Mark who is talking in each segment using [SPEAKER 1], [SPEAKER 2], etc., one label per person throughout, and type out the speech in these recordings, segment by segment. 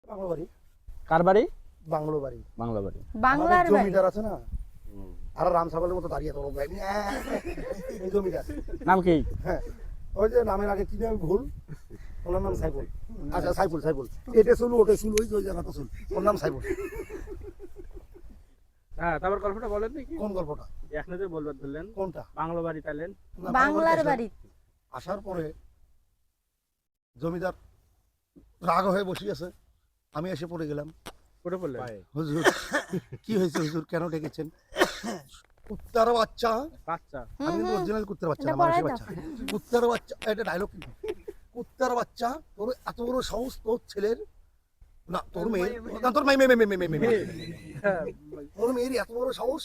[SPEAKER 1] Bungalow বাড়ি।
[SPEAKER 2] কার বাড়ি?
[SPEAKER 1] Bungalow বাড়ি।
[SPEAKER 2] বাংলা বাড়ি।
[SPEAKER 3] বাংলার বাড়ি।
[SPEAKER 1] জমিদার আছে না, আর রাম ছাগলের মতো দাঁড়িয়ে তোর ভাই, এই জমিদার
[SPEAKER 2] নাম কি?
[SPEAKER 1] হ্যাঁ, ওই যে নামের আগে কি নাম ভুল, ওনার নাম সাইফুল। আচ্ছা সাইফুল, সাইফুল এটা শুনু ওটা শুনু, ওই যে ওই জায়গাটা শুন, ওর নাম সাইফুল।
[SPEAKER 2] হ্যাঁ, তারপর গল্পটা বলেন দেখি।
[SPEAKER 1] কোন গল্পটা?
[SPEAKER 2] এখনই তো বলবেন বললেন
[SPEAKER 1] কোনটা?
[SPEAKER 2] বাংলা বাড়ি তাইলেন।
[SPEAKER 1] না,
[SPEAKER 3] বাংলার বাড়ি।
[SPEAKER 1] আসার পরে জমিদার রাগ হয়ে বসে আছে, আমি এসে পড়ে গেলাম।
[SPEAKER 2] কোটে বললেন?
[SPEAKER 1] হুজুর কি হয়েছে হুজুর, কেন ডেকেছেন? কুত্তার বাচ্চা,
[SPEAKER 2] বাচ্চা।
[SPEAKER 1] আমি কিন্তু অরিজিনাল কুত্তার বাচ্চা না,
[SPEAKER 3] এটা
[SPEAKER 1] মানুষের
[SPEAKER 3] পড়াই
[SPEAKER 1] বাচ্চা। কুত্তার বাচ্চা, এটা ডায়লগ কিন্তু। কুত্তার বাচ্চা, তোর এত বড় সাহস তোর ছেলের, না তোর মেয়ের, না তোর
[SPEAKER 2] হ্যাঁ,
[SPEAKER 1] তোর মেয়ের এত বড় সাহস,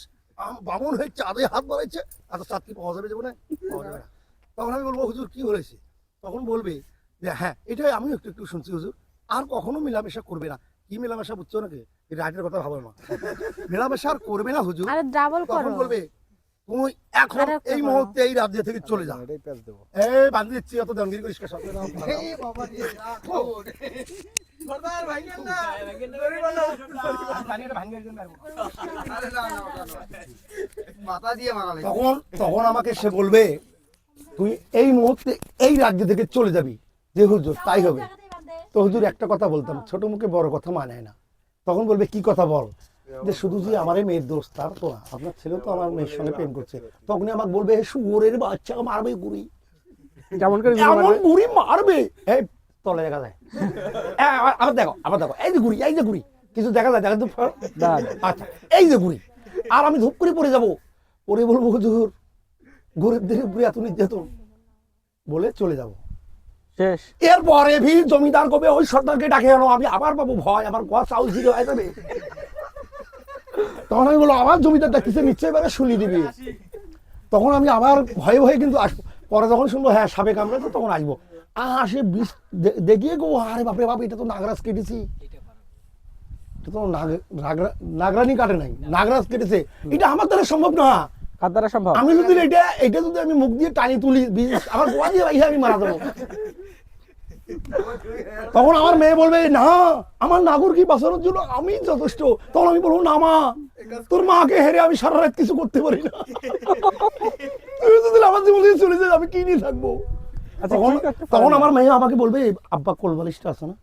[SPEAKER 1] বামন হয়ে চাঁদে হাত বাড়াইছে, এত চাঁদ কি পাওয়া যাবে না? পাওয়া যাবে না। তখন আমি বলবো হুজুর কি হয়েছে? তখন বলবে যে হ্যাঁ এটাই আমি একটু একটু শুনছি হুজুর, আর কখনো মেলামেশা করবে না। কি মেলামেশা বুঝছো নাকি? এই রাইটের কথা ভাবো না, মেলামেশা আর করবে না হুজুর।
[SPEAKER 3] আরে ডাবল করো।
[SPEAKER 1] তখন বলবে তুমি এখন
[SPEAKER 3] আরে
[SPEAKER 1] এই
[SPEAKER 3] করো।
[SPEAKER 1] মুহূর্তে এই রাজ্য থেকে চলে যাও।
[SPEAKER 2] এটাই পেঁচ দেবো।
[SPEAKER 1] এই বান্ধি দিচ্ছি, অত দাঙ্গিরি করিস কা সাথে না। তখন তখন আমাকে সে বলবে তুই এই মুহূর্তে এই রাজ্য থেকে চলে যাবি। যে হুজুর তাই হবে। তো হুজুর একটা কথা বলতাম, ছোট মুখে বড় কথা মানায় না। তখন বলবে কি কথা বল? যে শুধু যে আমার মেয়ের দোষ তার তো না, আপনার ছেলে তো আমার মেয়ের সঙ্গে প্রেম করছে। তখনই আমাকে বলবে শুয়োরের বাচ্চা মারবে গুড়ি,
[SPEAKER 2] কেমন করে
[SPEAKER 1] এমন গুড়ি মারবে, এই তলে দেখা যায়। আবার দেখো, আবার দেখো, এই যে গুড়ি, এই যে গুড়ি, কিছু দেখা যায়, দেখা তো আচ্ছা এই যে গুড়ি, আর আমি ধূপ করে পড়ে যাবো, পরে বলবো হুজুর গরিবদের উপরে এত নির্যাতন, বলে চলে যাবো।
[SPEAKER 2] শেষ।
[SPEAKER 1] এরপরে ভি জমিদার কবে ওই সর্দারকে ডাকে আনো, আমি আবার পাবো ভয়, আমার গা চাউল ছিল হয়ে যাবে। তখন আমি বলবো আমার জমিদার ডাকতেছে, নিশ্চয়ই এবারে শুনি দিবি। তখন আমি আবার ভয়ে ভয়ে কিন্তু আসবো। পরে যখন শুনবো হ্যাঁ সাপে কামড়েছে, তখন আসবো। আসে বিষ দেখিয়ে গো, আরে বাপরে বাপ, এটা তো নাগরাজ কেটেছি, এটা তো নাগরানি কাটে নাই, নাগরাজ কেটেছে, এটা আমার দ্বারা সম্ভব না।
[SPEAKER 2] কার দ্বারা সম্ভব?
[SPEAKER 1] আমি যদি এটা যদি আমি মুখ দিয়ে টানি তুলি, আমার গোয়া দিয়ে ভাই আমি মারা দেবো। তখন আমার মেয়ে বলবে না, আমার নাগর কি বাঁচানোর জন্য আমি যথেষ্ট। তখন আমি বলবো না মা, তোর মাকে হেরে আমি সারা রাত কিছু করতে পারি না, তুই যদি আমার জীবন দিয়ে চলে যায় আমি কি নিয়ে থাকবো? তখন আমার মেয়ে আমাকে বলবে আব্বা কোলবালিশটা আছে না?